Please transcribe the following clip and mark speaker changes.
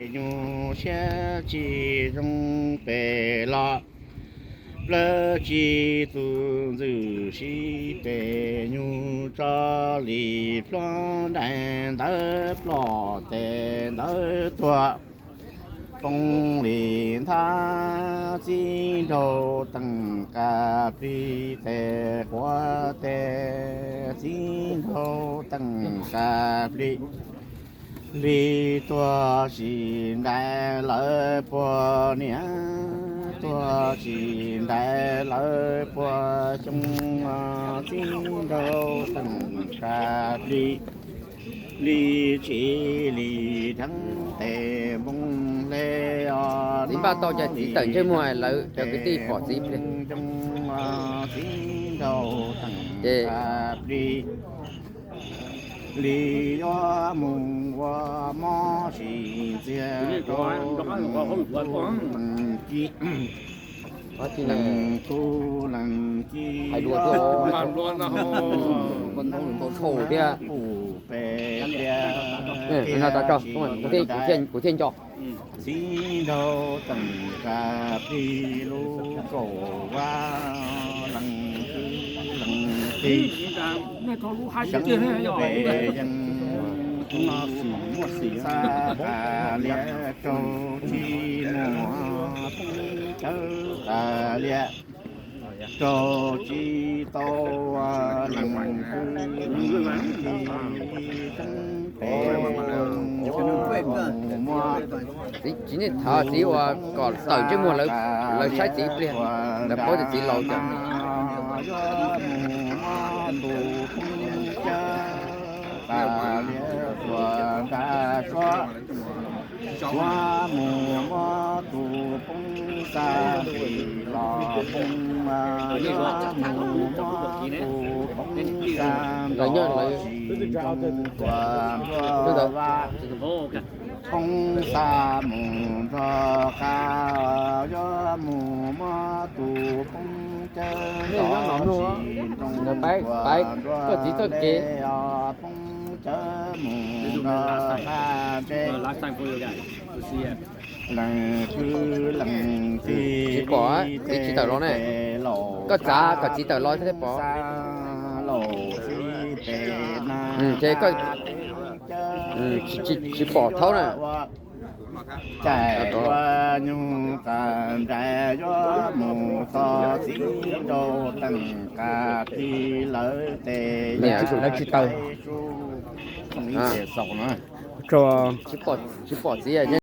Speaker 1: nhung xe chỉ trong bể lọ lỡ chỉ tu dự sĩ bể nhung cho lì phong đàn đỡ lọ tè đỡ tua công liền tha chi đầu tăng ca phi tè hoa tè chi đầu tăng ca phi vì tua chỉ đại lợi bùa nhé tua chỉ đại lợi bùa trong chính đâu từng cả li chỉ li thắng tề bông lê
Speaker 2: Tí ba to cho tí tận chơi ngoài lợi cho cái tí bỏ dịp đi.
Speaker 1: trong chính đâu từng cả lý do mùng hoa mò xì chia đôi chi lần tu lần chi
Speaker 2: Phải đùa thôi. Con thổ thổ đi à. Mình là ta cho, đúng rồi, của thiên cho.
Speaker 1: Xin đâu tầng cà phê lô cổ qua lần thì chẳng về dân xa cả lẽ châu chi mùa chớ cả lẽ châu chi tô lần
Speaker 2: Chỉ nên thở chỉ và còn tận chơi ngoài lợi sai chỉ liền là có thể chỉ lâu cho.
Speaker 1: Qua mùa mò tù bông xa thì lò bông mà qua mùa mò tù bông xa lò chỉ trong qua và bông xa mùa cho ca gió mùa mò tù bông chơi lò chỉ trong
Speaker 2: Bái có chỉ thôi kì.
Speaker 3: Last time for you guys to see it.
Speaker 1: Lần cứ lần thì
Speaker 2: Chỉ bỏ cái chỉ tờ đó này. Có giá có chỉ tờ lo thế bỏ. Chế có chỉ bỏ thấu này.
Speaker 1: Trải qua nhung tàn trải gió mùa to xí đô tầng cà thi lỡ tề
Speaker 2: Mẹ chỉ nó chỉ tờ.
Speaker 1: không ý để sầu nữa
Speaker 2: Chỉ bỏ gì à nhé.